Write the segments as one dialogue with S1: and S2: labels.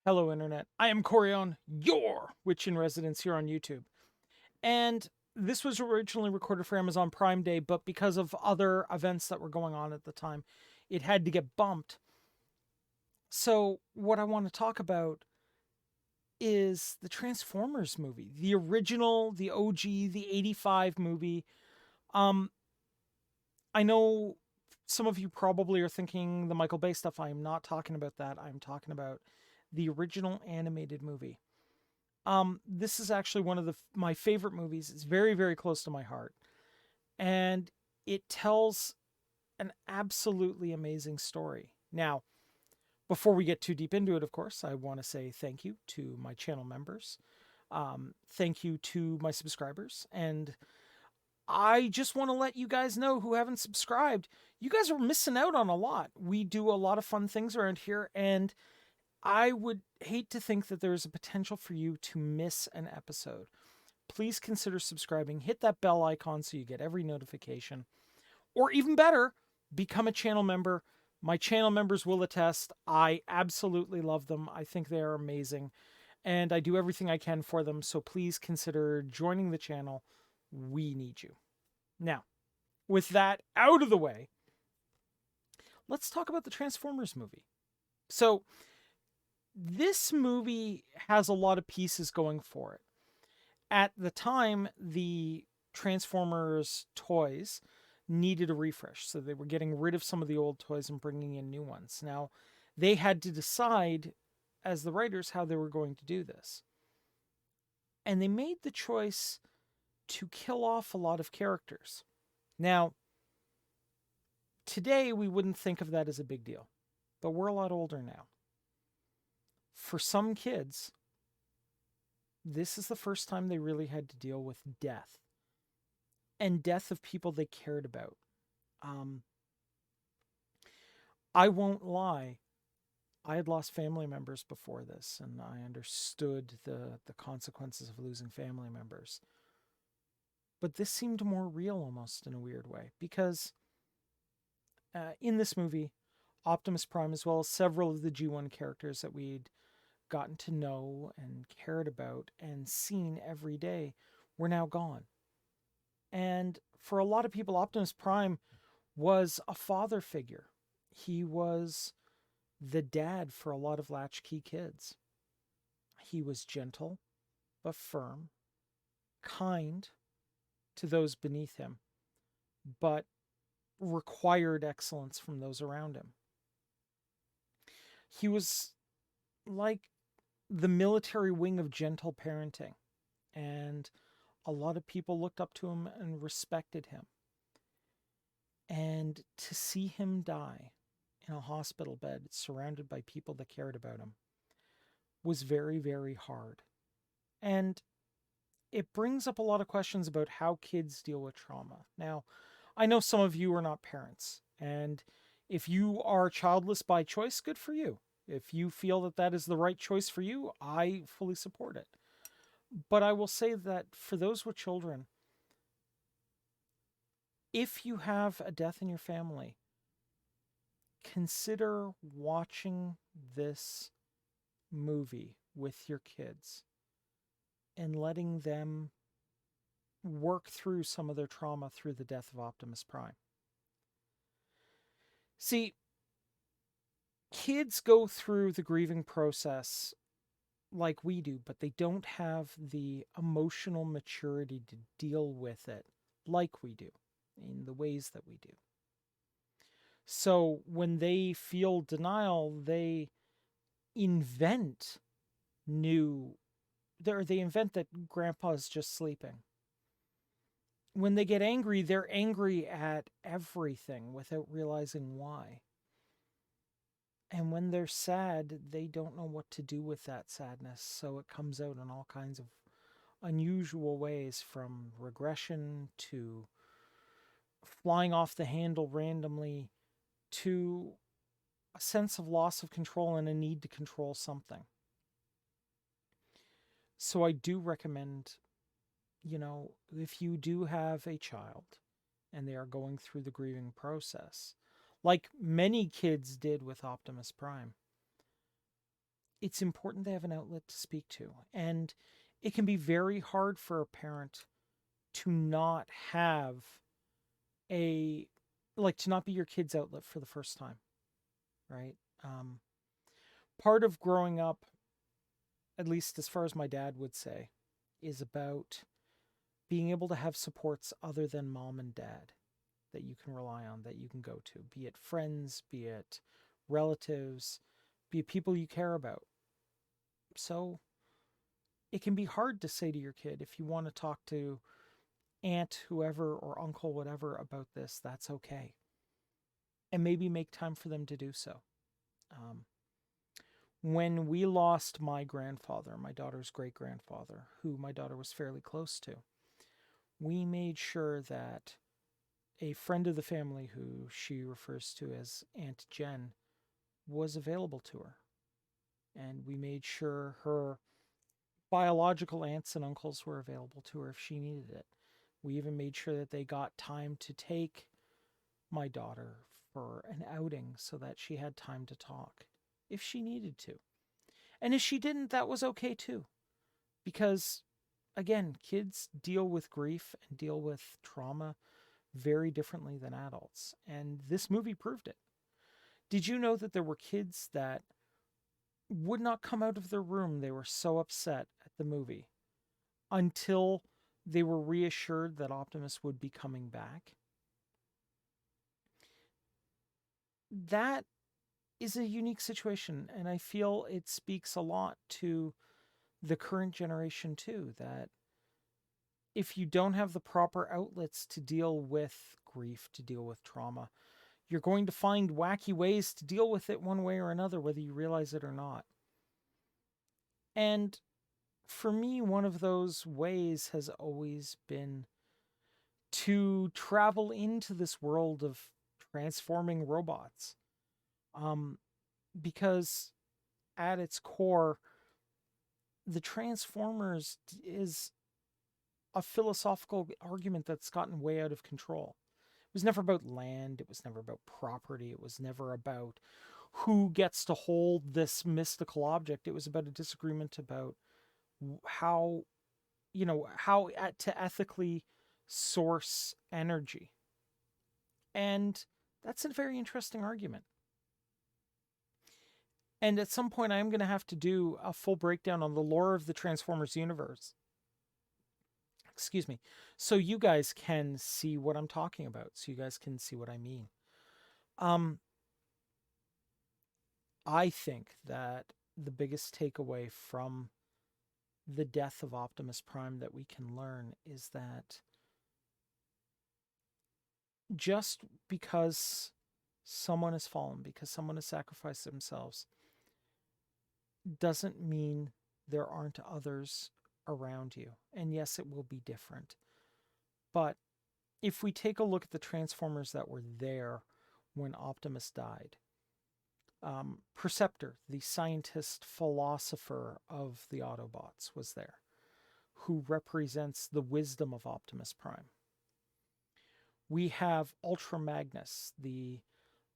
S1: Hello, Internet. I am Corion, your witch in residence here on YouTube. And this was originally recorded for Amazon Prime Day, but because of other events that were going on at the time, it had to get bumped. So, what I want to talk about is the Transformers movie, the original, the OG, the 85 movie. Um, I know some of you probably are thinking the Michael Bay stuff. I am not talking about that. I'm talking about the original animated movie. This is actually one of my favorite movies. It's very, very close to my heart, and it tells an absolutely amazing story. Now, before we get too deep into it, of course, I want to say thank you to my channel members. Thank you to my subscribers, and I just want to let you guys know who haven't subscribed. You guys are missing out on a lot. We do a lot of fun things around here, and I would hate to think that there's a potential for you to miss an episode. Please consider subscribing. Hit that bell icon so you get every notification. Or even better, become a channel member. My channel members will attest. I absolutely love them. I think they are amazing. And I do everything I can for them. So please consider joining the channel. We need you. Now, with that out of the way, let's talk about the Transformers movie. So, this movie has a lot of pieces going for it. At the time, the Transformers toys needed a refresh, so they were getting rid of some of the old toys and bringing in new ones. Now, they had to decide, as the writers, how they were going to do this. And they made the choice to kill off a lot of characters. Now, today we wouldn't think of that as a big deal, but we're a lot older now. For some kids, this is the first time they really had to deal with death, and death of people they cared about. Um, I won't lie, I had lost family members before this, and I understood the consequences of losing family members. But this seemed more real almost in a weird way, because in this movie, Optimus Prime, as well as several of the G1 characters that we'd gotten to know and cared about and seen every day, were now gone. And for a lot of people, Optimus Prime was a father figure. He was the dad for a lot of latchkey kids. He was gentle but firm, kind to those beneath him, but required excellence from those around him. He was like the military wing of gentle parenting, and a lot of people looked up to him and respected him. And to see him die in a hospital bed surrounded by people that cared about him was very, very hard. And it brings up a lot of questions about how kids deal with trauma. Now, I know some of you are not parents, and if you are childless by choice, good for you. If you feel that that is the right choice for you, I fully support it. But I will say that for those with children, if you have a death in your family, consider watching this movie with your kids and letting them work through some of their trauma through the death of Optimus Prime. See, kids go through the grieving process like we do, but they don't have the emotional maturity to deal with it like we do in the ways that we do. So when they feel denial, they invent new, they invent that grandpa's just sleeping. When they get angry, they're angry at everything without realizing why. And when they're sad, they don't know what to do with that sadness. So it comes out in all kinds of unusual ways, from regression to flying off the handle randomly to a sense of loss of control and a need to control something. So I do recommend, if you do have a child and they are going through the grieving process, like many kids did with Optimus Prime, it's important they have an outlet to speak to. And it can be very hard for a parent to not have a, like, to not be your kid's outlet for the first time, right? Um, Part of growing up, at least as far as my dad would say, is about being able to have supports other than mom and dad that you can rely on, that you can go to, be it friends, be it relatives, be it people you care about. So it can be hard to say to your kid, if you want to talk to aunt whoever or uncle whatever about this, that's okay. And maybe make time for them to do so. Um, when we lost my grandfather, my daughter's great grandfather, who my daughter was fairly close to, we made sure that a friend of the family, who she refers to as Aunt Jen, was available to her. And we made sure her biological aunts and uncles were available to her if she needed it. We even made sure that they got time to take my daughter for an outing so that she had time to talk if she needed to. And if she didn't, that was okay too. Because, again, kids deal with grief and deal with trauma very differently than adults. And this movie proved it. Did you know that there were kids that would not come out of their room? They were so upset at the movie until they were reassured that Optimus would be coming back. That is a unique situation, and I feel it speaks a lot to the current generation too, that if you don't have the proper outlets to deal with grief, to deal with trauma, you're going to find wacky ways to deal with it one way or another, whether you realize it or not. And for me, one of those ways has always been to travel into this world of transforming robots. Because at its core, the Transformers is a philosophical argument that's gotten way out of control. It was never about land, it was never about property, it was never about who gets to hold this mystical object. It was about a disagreement about how, how to ethically source energy. And that's a very interesting argument. And at some point, I'm going to have to do a full breakdown on the lore of the Transformers universe. Excuse me. So you guys can see what I'm talking about. So you guys can see what I mean. I think that the biggest takeaway from the death of Optimus Prime that we can learn is that just because someone has fallen, because someone has sacrificed themselves, doesn't mean there aren't others around you. And yes, it will be different. But if we take a look at the Transformers that were there when Optimus died, Perceptor, the scientist philosopher of the Autobots, was there, who represents the wisdom of Optimus Prime. We have Ultra Magnus, the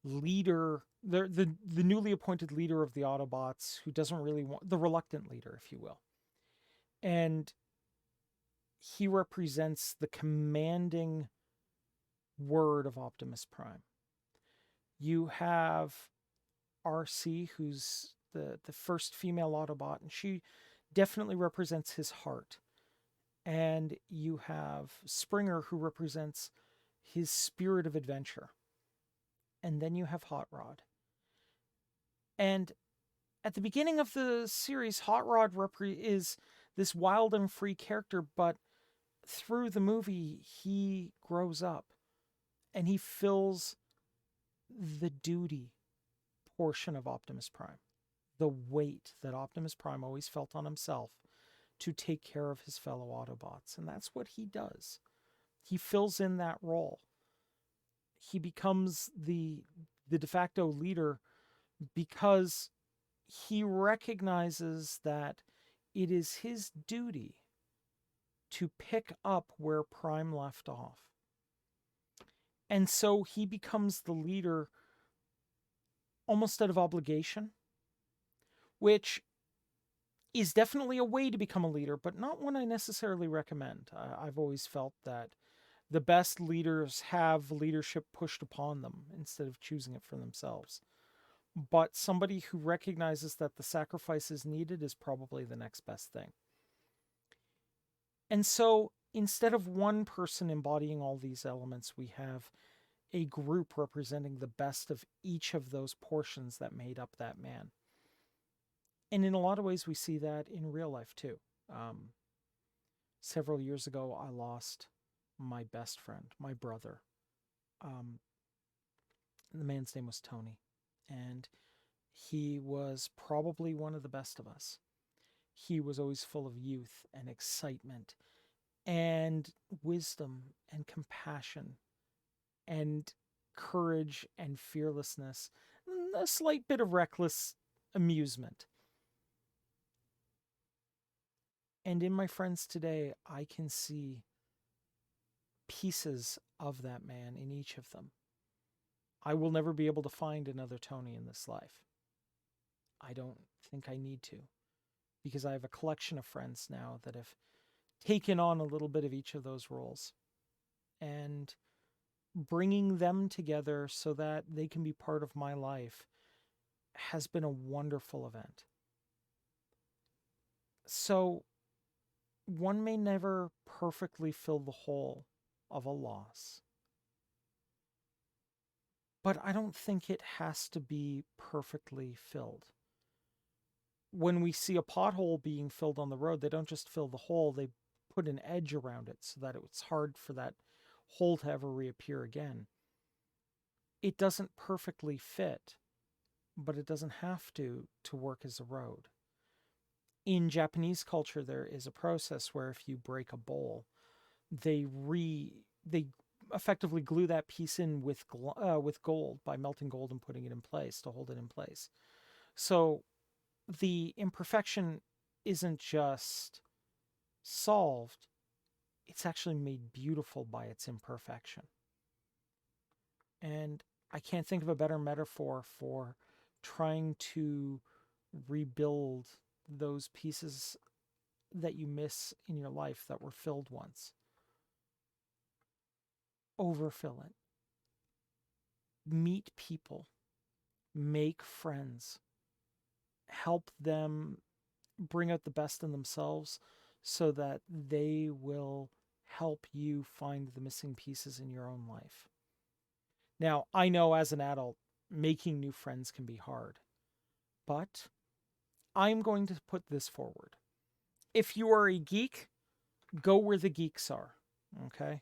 S1: leader, the newly appointed leader of the Autobots, who doesn't really want, the reluctant leader, if you will. And he represents the commanding word of Optimus Prime. You have RC, who's the first female Autobot, and she definitely represents his heart. And you have Springer, who represents his spirit of adventure. And then you have Hot Rod. And at the beginning of the series, Hot Rod is this wild and free character, but through the movie, he grows up and he fills the duty portion of Optimus Prime, the weight that Optimus Prime always felt on himself to take care of his fellow Autobots. And that's what he does. He fills in that role. He becomes the de facto leader because he recognizes that it is his duty to pick up where Prime left off. And so he becomes the leader almost out of obligation, which is definitely a way to become a leader, but not one I necessarily recommend. I've always felt that the best leaders have leadership pushed upon them instead of choosing it for themselves. But somebody who recognizes that the sacrifice is needed is probably the next best thing. And so instead of one person embodying all these elements, we have a group representing the best of each of those portions that made up that man. And in a lot of ways, we see that in real life too. Um, Several years ago, I lost my best friend, my brother. Um, the man's name was Tony, and he was probably one of the best of us. He was always full of youth and excitement and wisdom and compassion and courage and fearlessness, a slight bit of reckless amusement. And in my friends today, I can see pieces of that man in each of them. I will never be able to find another Tony in this life. I don't think I need to, because I have a collection of friends now that have taken on a little bit of each of those roles, and bringing them together so that they can be part of my life has been a wonderful event. So one may never perfectly fill the hole of a loss, but I don't think it has to be perfectly filled. When we see a pothole being filled on the road, they don't just fill the hole, they put an edge around it so that it's hard for that hole to ever reappear again. It doesn't perfectly fit, but it doesn't have to work as a road. In Japanese culture, there is a process where if you break a bowl, they effectively glue that piece in with gold by melting gold and putting it in place to hold it in place. So the imperfection isn't just solved, it's actually made beautiful by its imperfection. And I can't think of a better metaphor for trying to rebuild those pieces that you miss in your life that were filled once. Overfill it. Meet people. Make friends. Help them bring out the best in themselves so that they will help you find the missing pieces in your own life. Now, I know as an adult, making new friends can be hard, but I'm going to put this forward. If you are a geek, go where the geeks are. Okay,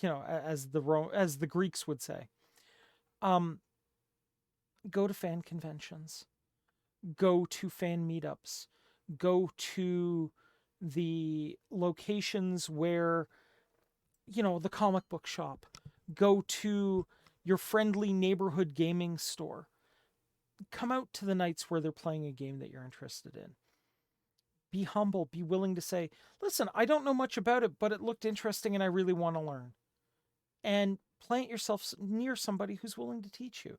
S1: as the Greeks would say. Go to fan conventions, go to fan meetups, go to the locations where, the comic book shop, go to your friendly neighborhood gaming store. Come out to the nights where they're playing a game that you're interested in. Be humble, be willing to say, listen, I don't know much about it, but it looked interesting and I really want to learn. And plant yourself near somebody who's willing to teach you.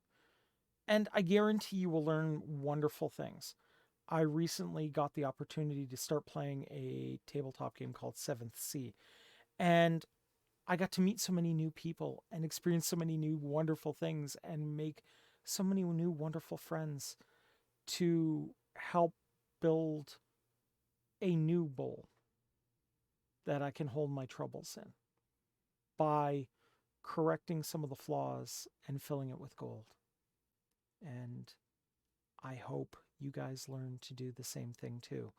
S1: And I guarantee you will learn wonderful things. I recently got the opportunity to start playing a tabletop game called 7th Sea. And I got to meet so many new people and experience so many new wonderful things and make so many new wonderful friends to help build a new bowl that I can hold my troubles in by correcting some of the flaws and filling it with gold. And I hope you guys learn to do the same thing too.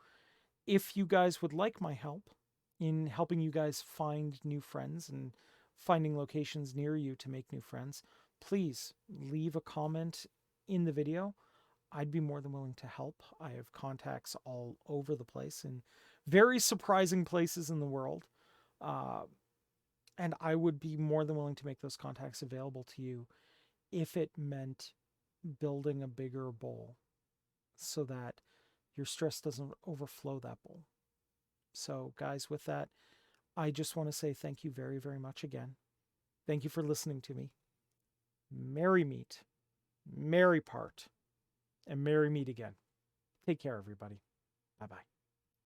S1: If you guys would like my help in helping you guys find new friends and finding locations near you to make new friends, please leave a comment in the video. I'd be more than willing to help. I have contacts all over the place in very surprising places in the world. And I would be more than willing to make those contacts available to you if it meant building a bigger bowl so that your stress doesn't overflow that bowl. So, guys, with that, I just want to say thank you very, very much again. Thank you for listening to me. Merry meet, merry part, and merry meet again. Take care, everybody. Bye-bye.